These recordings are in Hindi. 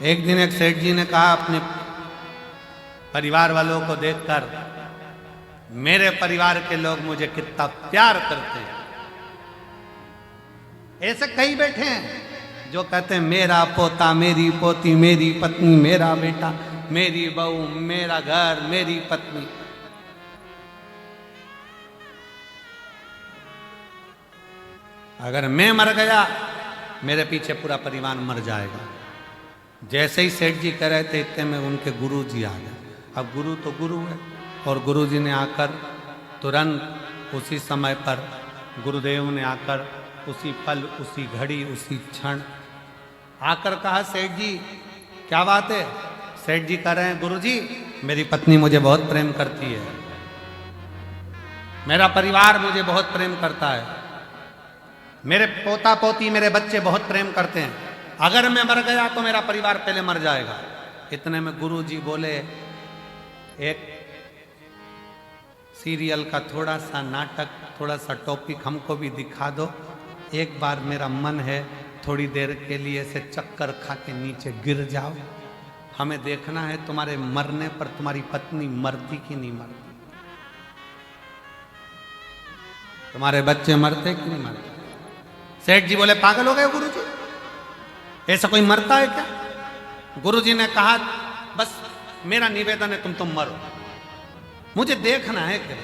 एक दिन एक सेठ जी ने कहा अपने परिवार वालों को देखकर, मेरे परिवार के लोग मुझे कितना प्यार करते हैं। ऐसे कई बैठे हैं जो कहते हैं मेरा पोता, मेरी पोती, मेरी पत्नी, मेरा बेटा, मेरी बहू, मेरा घर, मेरी पत्नी। अगर मैं मर गया मेरे पीछे पूरा परिवार मर जाएगा। जैसे ही सेठ जी कह रहे थे इतने में उनके गुरु जी आ गए। अब गुरु तो गुरु है, और गुरु जी ने आकर तुरंत उसी समय पर, गुरुदेव ने आकर उसी पल, उसी घड़ी, उसी क्षण आकर कहा, सेठ जी क्या बात है? सेठ जी कह रहे हैं, गुरु जी मेरी पत्नी मुझे बहुत प्रेम करती है, मेरा परिवार मुझे बहुत प्रेम करता है, मेरे पोता पोती, मेरे बच्चे बहुत प्रेम करते हैं। अगर मैं मर गया तो मेरा परिवार पहले मर जाएगा। इतने में गुरु जी बोले, एक सीरियल का थोड़ा सा नाटक, थोड़ा सा टॉपिक हमको भी दिखा दो। एक बार मेरा मन है थोड़ी देर के लिए से चक्कर खा के नीचे गिर जाओ। हमें देखना है तुम्हारे मरने पर तुम्हारी पत्नी मरती कि नहीं मरती, तुम्हारे बच्चे मरते कि नहीं मरते। सेठ जी बोले, पागल हो गए गुरु जी, ऐसा कोई मरता है क्या? गुरु जी ने कहा, बस मेरा निवेदन है तुम मरो, मुझे देखना है क्या।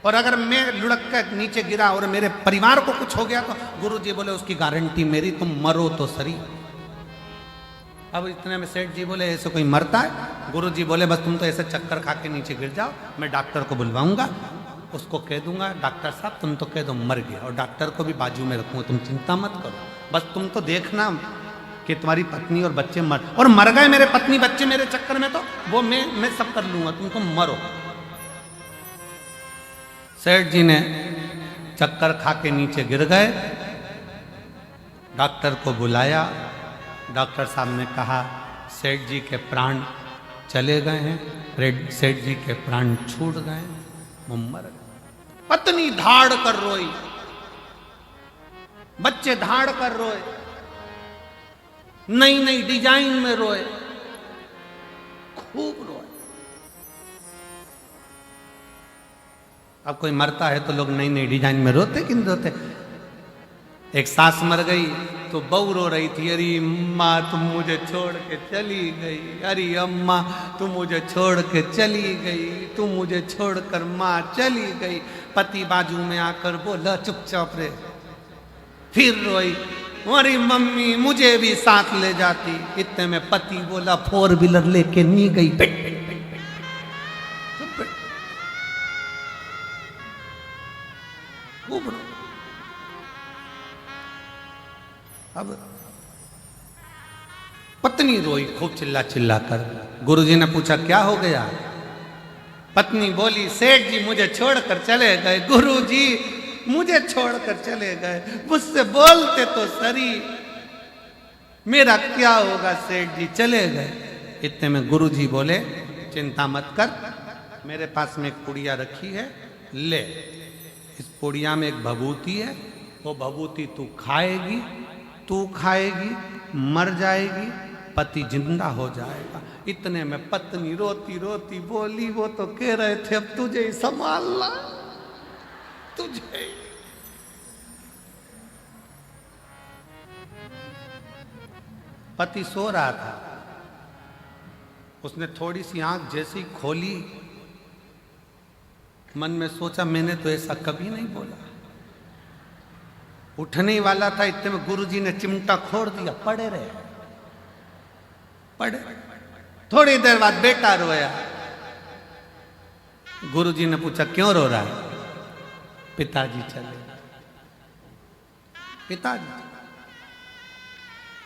और अगर मैं लुढ़क कर नीचे गिरा और मेरे परिवार को कुछ हो गया तो गुरु जी बोले, उसकी गारंटी मेरी, तुम मरो तो सही। अब इतने में सेठ जी बोले, ऐसे कोई मरता है? गुरु जी बोले, बस तुम तो ऐसे चक्कर खा के नीचे गिर जाओ, मैं डॉक्टर को बुलवाऊंगा, उसको कह दूंगा, डॉक्टर साहब तुम तो कह दो मर गया, और डॉक्टर को भी बाजू में रखूंगा, तुम चिंता मत करो, बस तुम तो देखना कि तुम्हारी पत्नी और बच्चे मर गए मेरे पत्नी बच्चे मेरे चक्कर में, तो वो मैं सब कर लूंगा, तुम मरो। सेठ जी ने चक्कर खा के नीचे गिर गए, डॉक्टर को बुलाया। डॉक्टर साहब ने कहा, सेठ जी के प्राण चले गए हैं, सेठ जी के प्राण छूट गए, वो मर गए। पत्नी धाड़ कर रोई, बच्चे धाड़ कर रोए, नई नई डिजाइन में रोए, खूब रोए। अब कोई मरता है तो लोग नई नई डिजाइन में रोते कि नहीं रोते? एक सास मर गई तो बहू रो रही थी, अरे अम्मा तुम मुझे छोड़ के चली गई, अरे अम्मा तुम मुझे छोड़ के चली गई, तुम मुझे छोड़कर माँ चली गई। पति बाजू में आकर बोला, चुपचाप रे। फिर रोई, अरे मम्मी मुझे भी साथ ले जाती। इतने में पति बोला, 4 व्हीलर लेके नहीं गई, अब पत्नी रोई खूब चिल्ला चिल्ला कर। गुरुजी ने पूछा, क्या हो गया? पत्नी बोली, सेठ जी मुझे छोड़कर चले गए, गुरुजी मुझे छोड़कर चले गए, मुझसे बोलते तो सरी, मेरा क्या होगा? सेठ जी चले गए। इतने में गुरुजी बोले, चिंता मत कर, मेरे पास में एक पुड़िया रखी है, ले, इस पुड़िया में एक भभूति है, वो भभूति तू खाएगी, मर जाएगी, पति जिंदा हो जाएगा। इतने में पत्नी रोती रोती बोली, वो तो कह रहे थे अब तुझे ही संभालना, तुझे। पति सो रहा था, उसने थोड़ी सी आंख जैसी खोली, मन में सोचा, मैंने तो ऐसा कभी नहीं बोला। उठने वाला था, इतने में गुरुजी ने चिमटा खोल दिया, पड़े रहे, पड़े। थोड़ी देर बाद बेटा रोया। गुरुजी ने पूछा, क्यों रो रहा है? पिताजी चले। पिताजी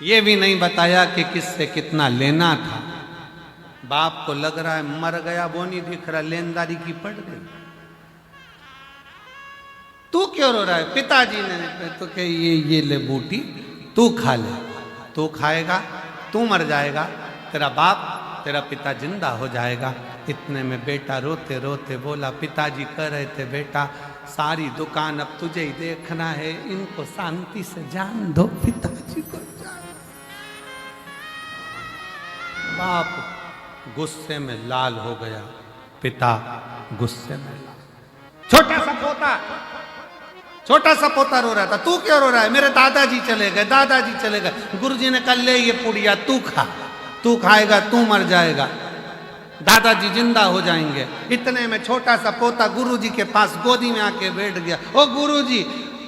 ये भी नहीं बताया कि किससे कितना लेना था। बाप को लग रहा है मर गया, वो नहीं दिख रहा, लेनदारी की पड़ गई। तू क्यों रो रहा है? पिताजी ने तो कहे, ये ले बूटी, तू खा ले, तू खाएगा तू मर जाएगा, तेरा बाप तेरा पिता जिंदा हो जाएगा। इतने में बेटा रोते रोते बोला, पिताजी कह रहे थे, बेटा सारी दुकान अब तुझे ही देखना है, इनको शांति से जान दो, पिताजी को जान। बाप गुस्से में लाल हो गया, पिता गुस्से में लाल। छोटा सा पोता रो रहा था, तू क्यों रो रहा है? मेरे दादाजी चले गए, दादाजी चले गए। गुरुजी ने कहा ले ये पुड़िया तू खा, तू खाएगा तू मर जाएगा, दादाजी जिंदा हो जाएंगे। इतने में छोटा सा पोता गुरुजी के पास गोदी में आके बैठ गया। ओ गुरुजी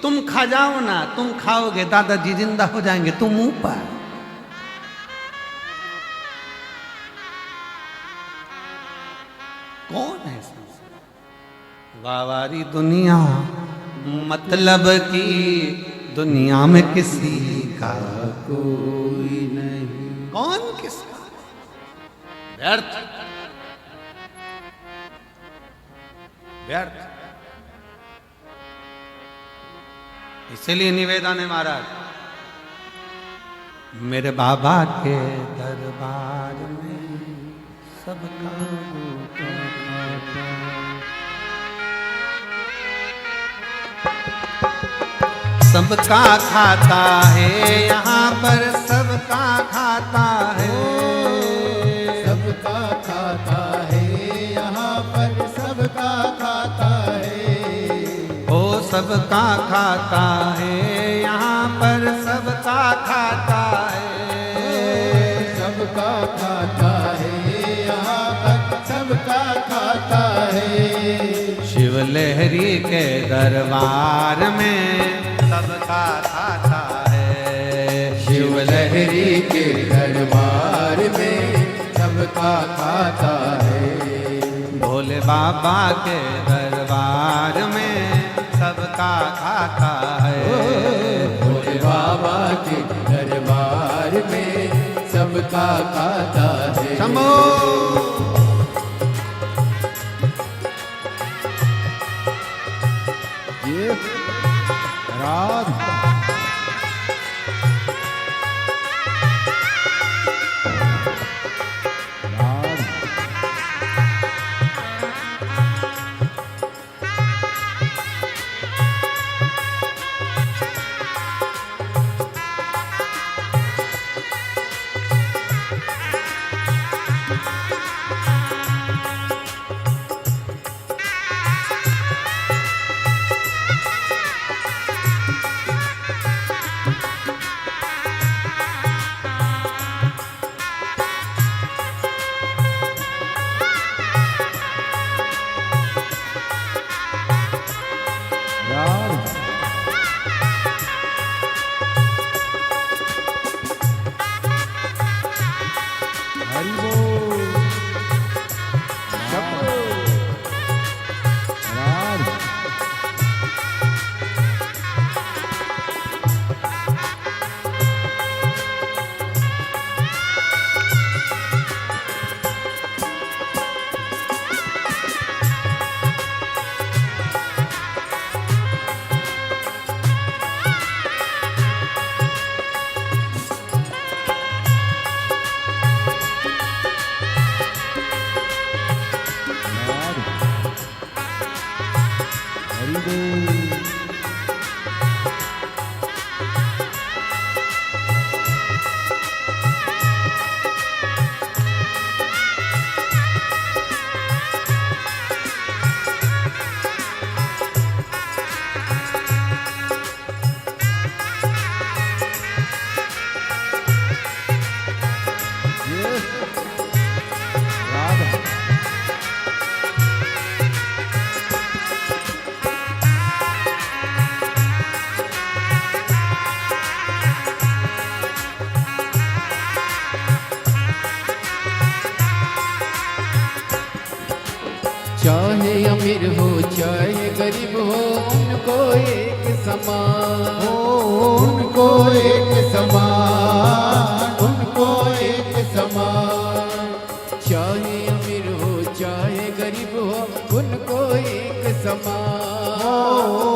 तुम खा जाओ ना, तुम खाओगे दादाजी जिंदा हो जाएंगे, तुम मुंह पर। कौन है वावारी दुनिया, मतलब की दुनिया में किसी का कोई नहीं। कौन किसका? व्यर्थ व्यर्थ। इसीलिए निवेदन है महाराज, मेरे बाबा के दरबार में सबका सबका खाता है, यहाँ पर सबका खाता है, सबका खाता है, यहाँ पर सबका खाता है। ओ सबका खाता है, यहाँ पर सबका खाता है, सबका खाता है, यहाँ पर सबका खाता है। शिव लहरी के दरबार में सबका खाता है, शिव लहरी के दरबार में सबका खाता है। भोले बाबा के दरबार में सबका खाता है, भोले बाबा के दरबार में सबका खाता है। शंभो ये राधा चाहे अमीर हो चाहे गरीब हो, उनको एक समान हो, उनको एक समान, उनको एक समान। चाहे अमीर हो चाहे गरीब हो, उनको एक समान हो,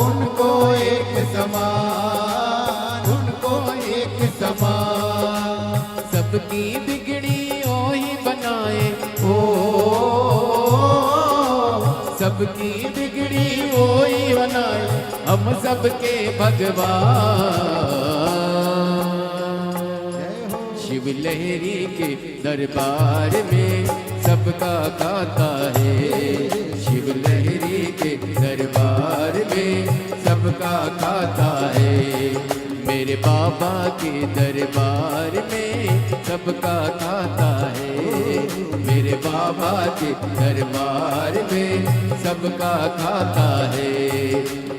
उनको एक समान, उनको एक समान। सबकी बिगड़ी ओही बनाए हो, सबकी बिगड़ी वही बनाए हम सबके भगवान। शिव लहरी के दरबार में सबका खाता है। शिव लहरी के दरबार में सबका खाता है। मेरे बाबा के दरबार में सबका खाता है। मेरे बाबा के दरबार में सबका खाता है।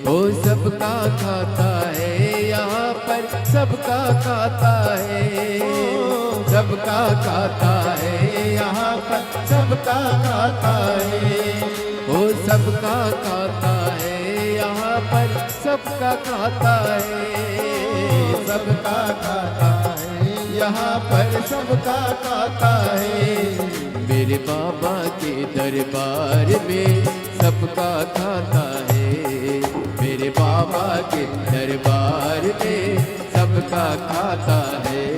ओ सबका खाता है, यहाँ पर सबका खाता है। सबका खाता है, यहाँ पर सबका खाता है। ओ सबका खाता है, यहाँ पर सबका खाता है। सबका खाता है, यहाँ पर सबका खाता है। मेरे बाबा के दरबार में सबका खाता है। मेरे बाबा के दरबार में सबका खाता है।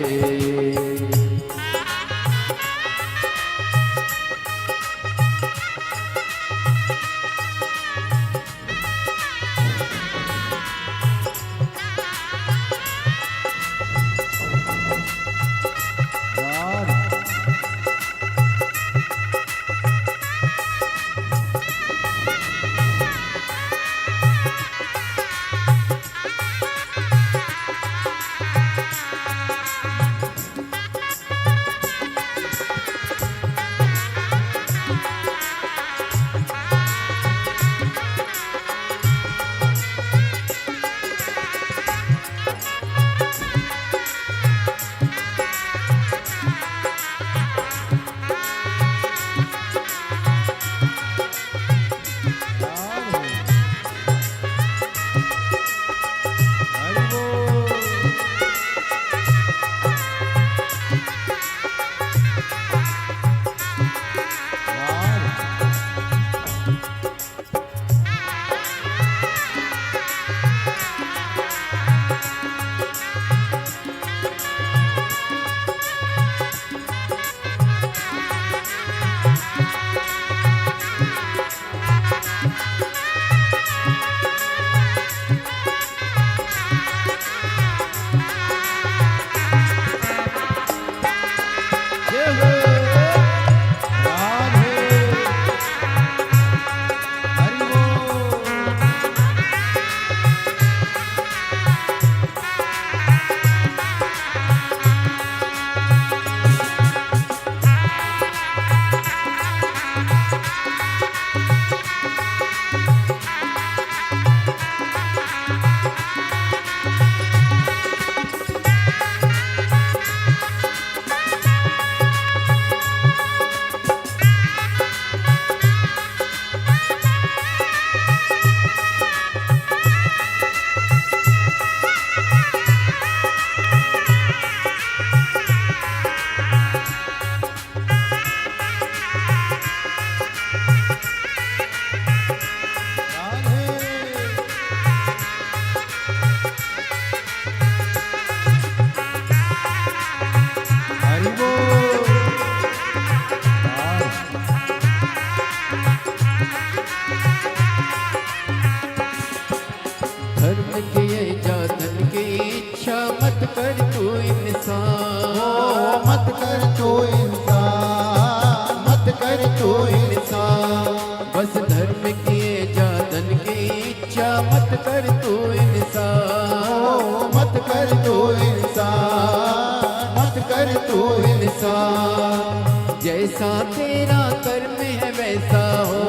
जैसा तेरा कर्म है वैसा हो,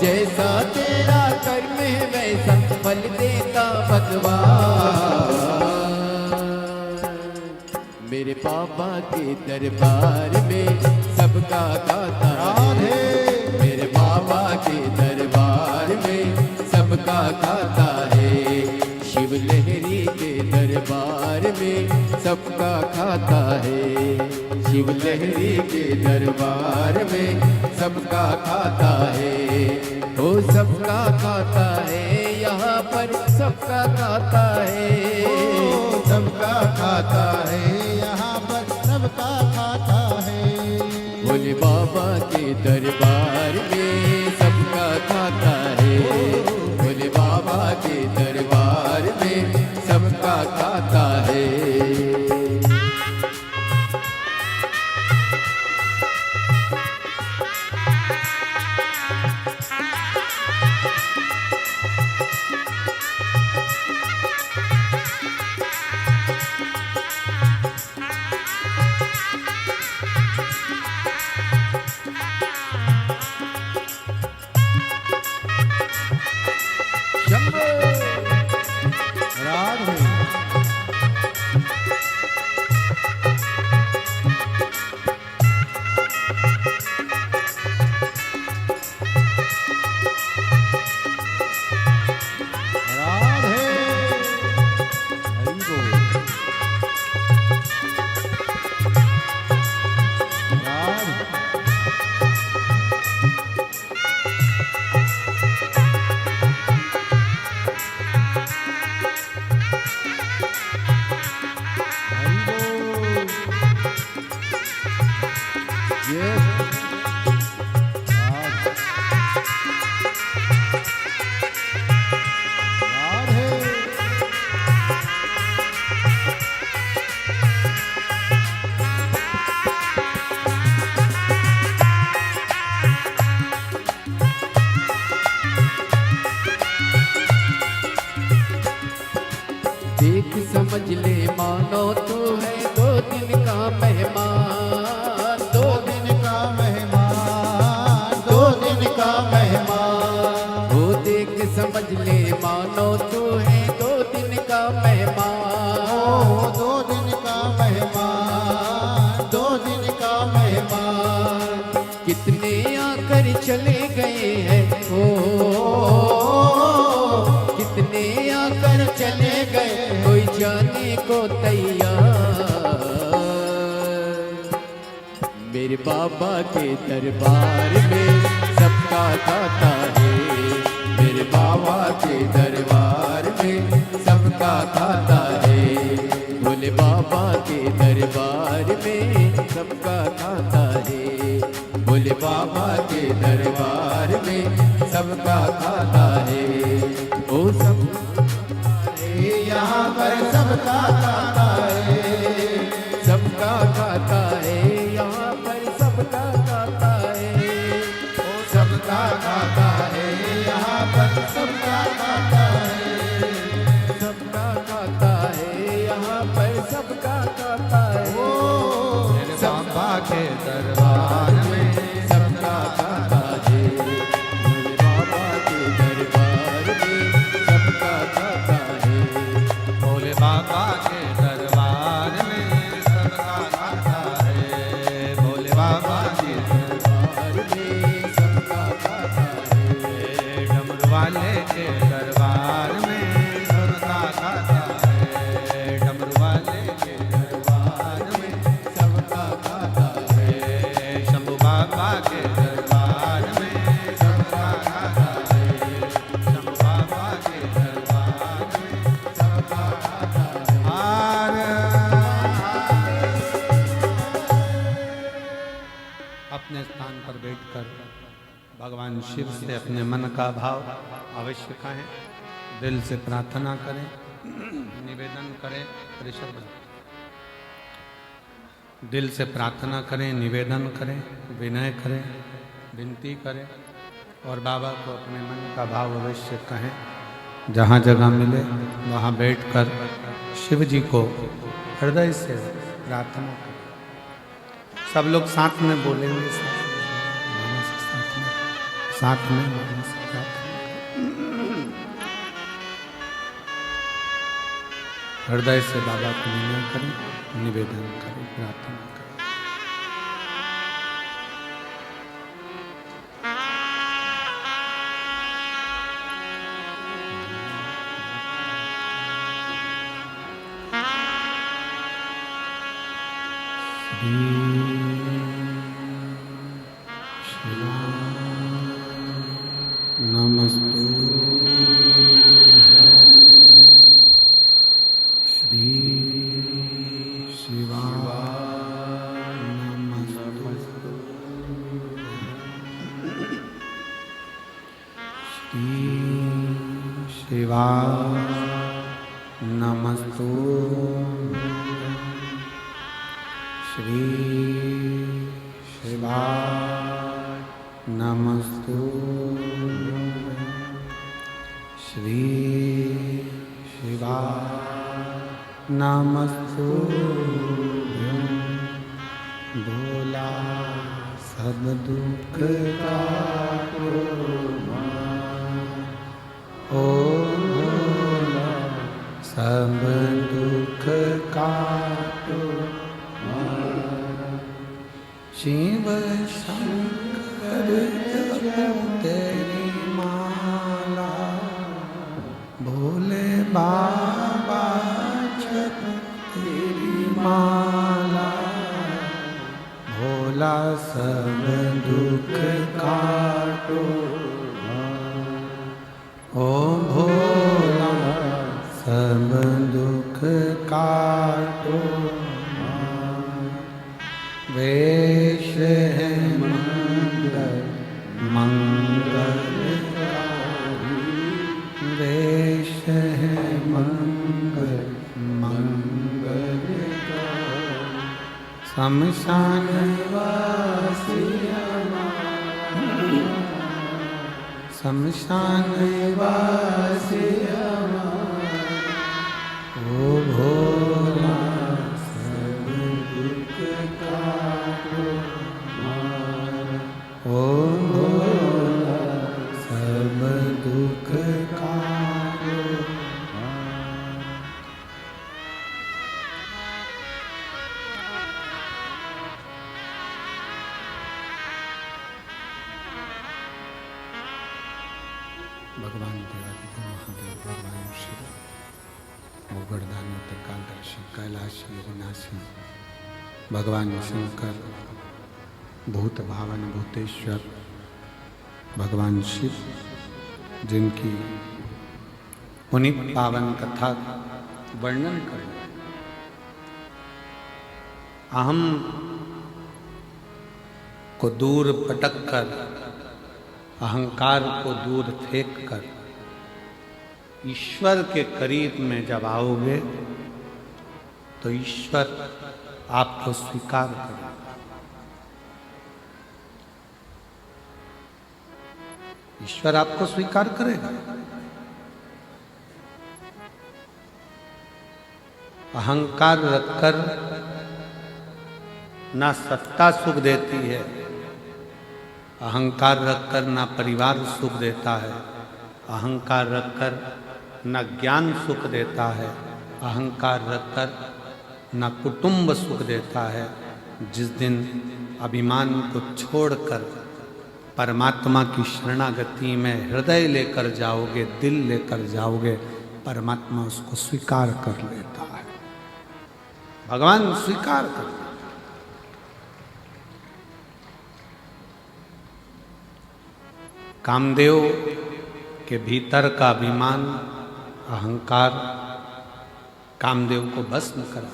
जैसा तेरा कर्म है वैसा फल देता भगवान। मेरे पापा के दरबार में सबका खाता है, मेरे पापा के दरबार में सबका खाता है। शिव लहरी के दरबार में सबका खाता है, शिव लहरी के दरबार में सबका खाता है। ओ सबका खाता है, यहाँ पर सबका खाता है, सबका खाता है, यहाँ पर सबका खाता है। भोले बाबा के दरबार में सबका खाता है, भोले बाबा के दरबार में सबका खाता है। ये राधे देख समझ ले मानो तू है 2 दिन का मेहमान, 2 दिन का मेहमान, 2 दिन का मेहमान। वो देख समझ ले मानो तू है 2 दिन का मेहमान, ओ 2 दिन का मेहमान, 2 दिन का मेहमान। कितने आकर चले गए हैं कितने आकर चले गए, कोई जाने को तैयार। मेरे बाबा के दरबार में सबका खाता है, मेरे बाबा के दरबार में सबका खाता है, भोले बाबा के दरबार में सबका खाता है, भोले बाबा के दरबार में सबका खाता है। ओ सब यहाँ पर सबका खाता है, सबका खाता है, यहाँ पर सबका खाता है। ओ सबका खाता है, यहाँ पर सबका खाता है, सबका खाता है, यहाँ पर सबका खाता है। ओ मेरे बाबा के दरबार में सबका खाता है, मेरे बाबा के दरबार में सबका खाता है, भोले बाबा के दरबार में सबका खाता है, भोले बाबा के दरबार में सबका खाता है, डमरू वाले के दरबार में सबका खाता है, डमरू वाले के दरबार में सबका खाता है, शंभू बाबा के दरबार में सबका खाता है, शंभू बाबा के दरबार में सबका खाता है। अपने स्थान पर बैठकर भगवान शिव से अपने मन का भाव अवश्य कहें, दिल से प्रार्थना करें, निवेदन करें, ऋषभ दिल से प्रार्थना करें, निवेदन करें, विनय करें, विनती करें और बाबा को अपने मन का भाव अवश्य कहें। जहाँ जगह मिले वहाँ बैठकर शिव जी को हृदय से प्रार्थना करें। सब लोग साथ में बोलेंगे, साथ में हृदय से बाबा को विनय करें, निवेदन करें, प्रार्थना करें। नमस्तु श्री शिवाय नमस्तु श्री शिवाय नमस्तु श्री शिवाय नमस्तु श्री शिवाय नमस्तु भोला सब दुख काटो ओ भोला सब दुख काटो शिव शंकर जपो तेरी माला भोले बाबा जपो तेरी माला भोला सब दुख काटो ओ भोला सब दुख काटो वेश है मंगल मंगलकारी, वेश है मंगल मंगलकारी, शमशान वासी शमशान वासी ओ भोला सब दुख काटो मारा, ओ भोला सब दुख काटो मारा। भगवान देवादिदेव महादेव, भगवान शिव, मोगड़दानी त्रिकालदर्शी, कैलाशी अविनाशी, भगवान शंकर, भूत भावन भूतेश्वर, भगवान शिव, जिनकी पुनीत पावन कथा वर्णन कर, अहम को दूर पटक कर, अहंकार को दूर फेंक कर ईश्वर के करीब में जब आओगे तो ईश्वर आपको स्वीकार करेगा। ईश्वर आपको स्वीकार करेगा। अहंकार रखकर ना सत्ता सुख देती है, अहंकार रखकर ना परिवार सुख देता है, अहंकार रखकर न ज्ञान सुख देता है, अहंकार रखकर न कुटुंब सुख देता है। जिस दिन अभिमान को छोड़कर परमात्मा की शरणागति में हृदय लेकर जाओगे, दिल लेकर जाओगे, परमात्मा उसको स्वीकार कर लेता है। भगवान स्वीकार कर, कामदेव के भीतर का अभिमान अहंकार कामदेव को भस्म करा।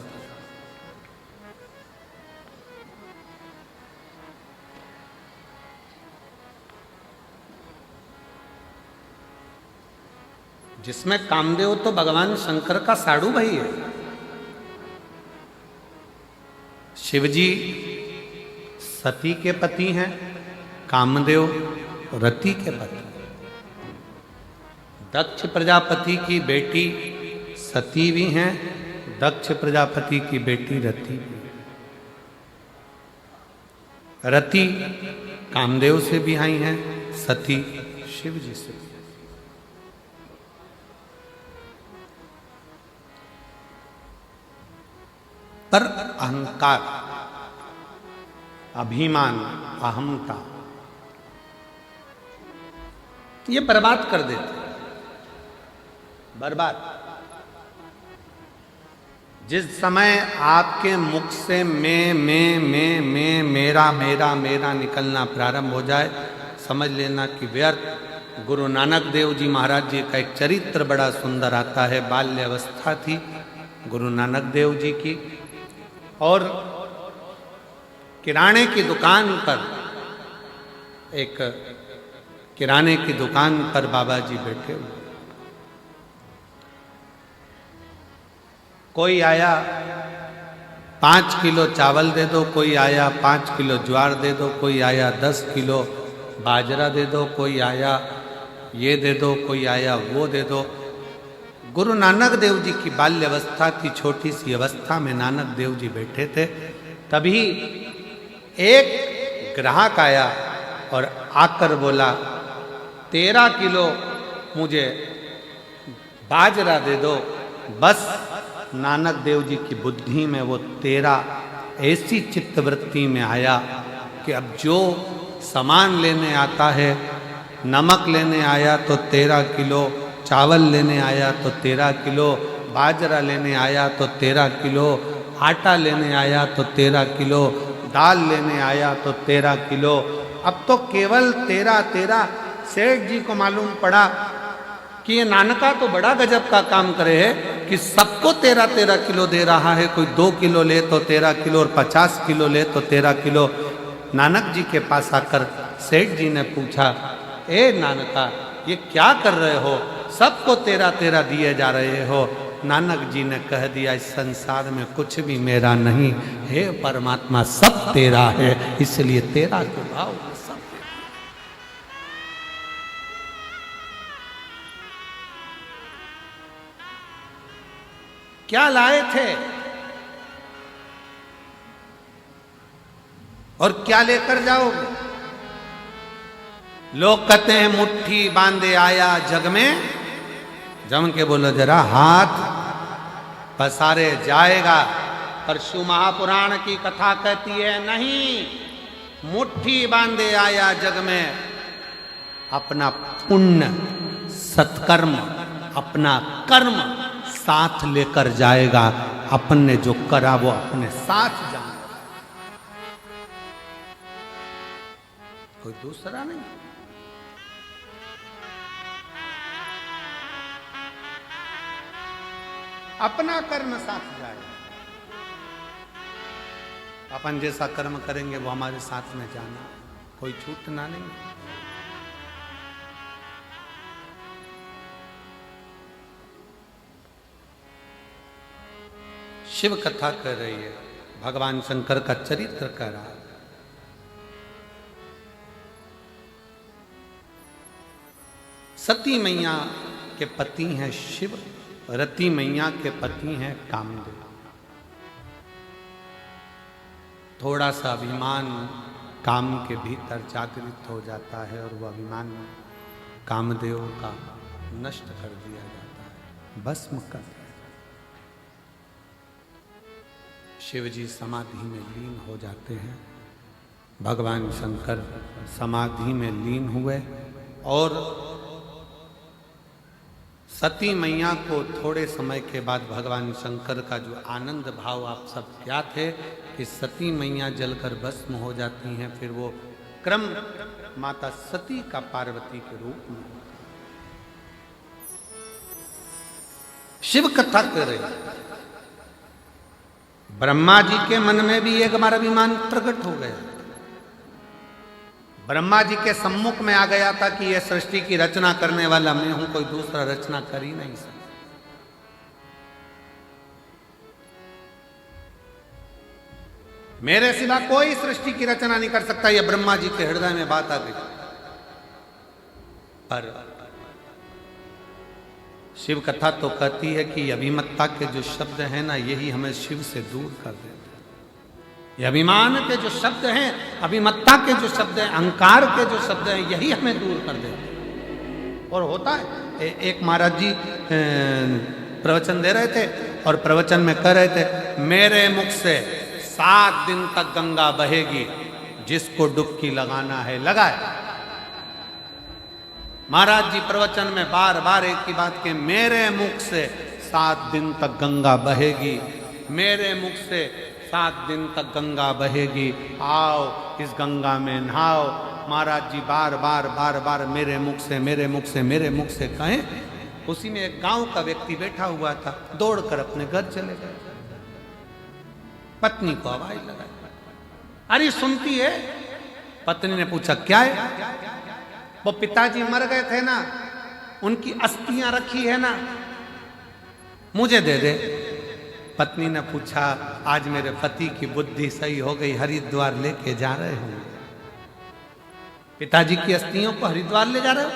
जिसमें कामदेव तो भगवान शंकर का साड़ू भाई है। शिवजी सती के पति हैं, कामदेव रति के पति। दक्ष प्रजापति की बेटी सती भी हैं, दक्ष प्रजापति की बेटी रति भी। रति कामदेव से भी आई हैं, सती शिव जी से। पर अहंकार, अभिमान, अहमता ये बर्बाद कर देते, बर्बाद। जिस समय आपके मुख से मैं मेरा मेरा मेरा निकलना प्रारंभ हो जाए, समझ लेना कि व्यर्थ। गुरु नानक देव जी महाराज जी का एक चरित्र बड़ा सुंदर आता है। बाल्य अवस्था थी गुरु नानक देव जी की, और किराने की दुकान पर, एक किराने की दुकान पर बाबा जी बैठे हुए। कोई आया 5 किलो चावल दे दो, कोई आया 5 किलो ज्वार दे दो, कोई आया 10 किलो बाजरा दे दो, कोई आया ये दे दो, कोई आया वो दे दो। गुरु नानक देव जी की बाल्य अवस्था थी, छोटी सी अवस्था में नानक देव जी बैठे थे। तभी एक ग्राहक आया और आकर बोला, 13 किलो मुझे बाजरा दे दो। बस नानक देव जी की बुद्धि में वो 13 ऐसी चित्तवृत्ति में आया कि अब जो सामान लेने आता है, नमक लेने आया तो 13 किलो, चावल लेने आया तो 13 किलो, बाजरा लेने आया तो 13 किलो, आटा लेने आया तो 13 किलो, दाल लेने आया तो 13 किलो। अब तो केवल 13 सेठ जी को मालूम पड़ा कि ये नानका तो बड़ा गजब का काम करे है कि सबको 13 किलो दे रहा है। कोई 2 किलो ले तो 13 किलो और 50 किलो ले तो 13 किलो। नानक जी के पास आकर सेठ जी ने पूछा, ए नानका, ये क्या कर रहे हो? सबको तेरा तेरा दिए जा रहे हो। नानक जी ने कह दिया, इस संसार में कुछ भी मेरा नहीं, हे परमात्मा सब तेरा है, इसलिए तेरा के भाव में सब तेरा। क्या लाए थे और क्या लेकर जाओगे? लोग कहते हैं मुट्ठी बांधे आया जग में, जम के बोलो जरा हाथ पसारे जाएगा। पर शिव महापुराण की कथा कहती है नहीं, मुट्ठी बांधे आया जग में, अपना पुण्य सत्कर्म अपना कर्म साथ लेकर जाएगा। अपन ने जो करा वो अपने साथ जाएगा, कोई दूसरा नहीं। अपना कर्म साथ जाएगा। अपन जैसा कर्म करेंगे वो हमारे साथ में जाना, कोई छूटना नहीं। शिव कथा कर रही है, भगवान शंकर का चरित्र कर रहा है। सती मैया के पति हैं शिव, रति मैया के पति हैं कामदेव। थोड़ा सा अभिमान काम के भीतर जागृत हो जाता है और वह अभिमान कामदेव का नष्ट कर दिया जाता है, भस्म कर दिया जाता है। शिव जी समाधि में लीन हो जाते हैं। भगवान शंकर समाधि में लीन हुए और सती मैया को थोड़े समय के बाद भगवान शंकर का जो आनंद भाव आप सब क्या थे कि सती मैया जलकर भस्म हो जाती हैं, फिर वो क्रम माता सती का पार्वती के रूप में। शिव कथा कर रहे, ब्रह्मा जी के मन में भी एक बार अभिमान प्रकट हो गया। ब्रह्मा जी के सम्मुख में आ गया था कि यह सृष्टि की रचना करने वाला मैं हूं, कोई दूसरा रचना कर ही नहीं सकता। मेरे सिवा कोई सृष्टि की रचना नहीं कर सकता, यह ब्रह्मा जी के हृदय में बात आ गई। पर शिव कथा तो कहती है कि अभिमत्ता के जो शब्द हैं ना, यही हमें शिव से दूर कर देते हैं। ये अभिमान के जो शब्द हैं, अभिमत्ता के जो शब्द हैं, अहंकार के जो शब्द हैं, यही हमें दूर कर देते हैं। और होता है, एक महाराज जी प्रवचन दे रहे थे और प्रवचन में कह रहे थे, मेरे मुख से 7 दिन तक गंगा बहेगी, जिसको डुबकी लगाना है लगाए। महाराज जी प्रवचन में बार बार एक ही बात के, मेरे मुख से 7 दिन तक गंगा बहेगी, मेरे मुख से 7 दिन तक गंगा बहेगी, आओ इस गंगा में नहाओ। महाराज जी बार बार बार बार मेरे मुख से मेरे मुख से मेरे मुख से कहें। उसी में एक गांव का व्यक्ति बैठा हुआ था, दौड़कर अपने घर चले गए। पत्नी को आवाज लगाई, अरे सुनती है? पत्नी ने पूछा क्या है? वो पिताजी मर गए थे ना, उनकी अस्थियां रखी है ना, मुझे दे दे। पत्नी ने पूछा, आज मेरे पति की बुद्धि सही हो गई, हरिद्वार लेके जा रहे हो? पिताजी की अस्थियों को हरिद्वार ले जा रहे हो?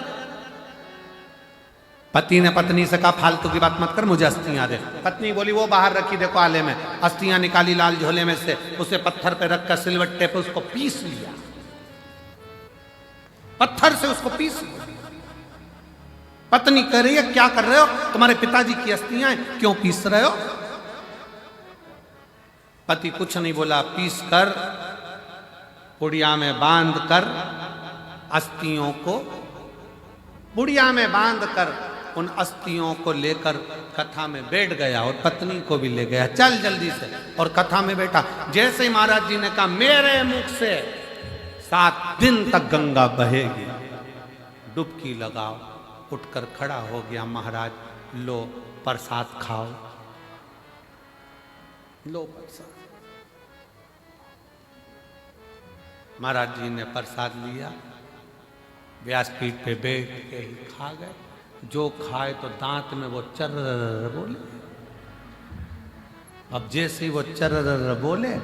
पति ने पत्नी से कहा, फालतू की बात मत कर, मुझे अस्थियां दे। पत्नी बोली, वो बाहर रखी देखो आले में। अस्थियां निकाली लाल झोले में से, उसे पत्थर पे रखकर सिलवट्टे पे उसको पीस लिया, पत्थर से उसको पीस लिया। पत्नी कह रही है, क्या कर रहे हो? तुम्हारे पिताजी की अस्थियां क्यों पीस रहे हो? पति कुछ नहीं बोला, पीस कर पुड़िया में बांध कर अस्थियों को, पुड़िया में बांध कर उन अस्थियों को लेकर कथा में बैठ गया और पत्नी को भी ले गया, चल जल्दी से। और कथा में बैठा। जैसे ही महाराज जी ने कहा, मेरे मुख से 7 दिन तक गंगा बहेगी, डुबकी लगाओ, उठकर खड़ा हो गया महाराज, लो प्रसाद खाओ, लो प्रसाद। महाराज जी ने प्रसाद लिया, व्यासपीठ पे बैठ के ही खा गए। जो खाए तो दांत में वो चर्र बोले। अब जैसे ही वो चर्र बोले,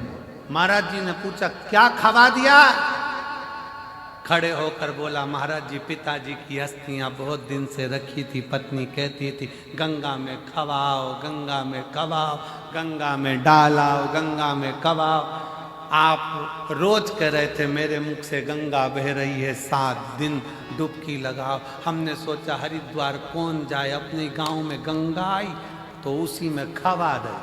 महाराज जी ने पूछा क्या खवा दिया? खड़े होकर बोला, महाराज जी पिताजी की अस्थियां बहुत दिन से रखी थी, पत्नी कहती थी गंगा में खवाओ, गंगा में खवाओ, गंगा में डालाओ, गंगा में खवाओ। आप रोज कह रहे थे मेरे मुख से गंगा बह रही है, 7 दिन डुबकी लगाओ। हमने सोचा हरिद्वार कौन जाए, अपने गांव में गंगा आई तो उसी में खवा दे।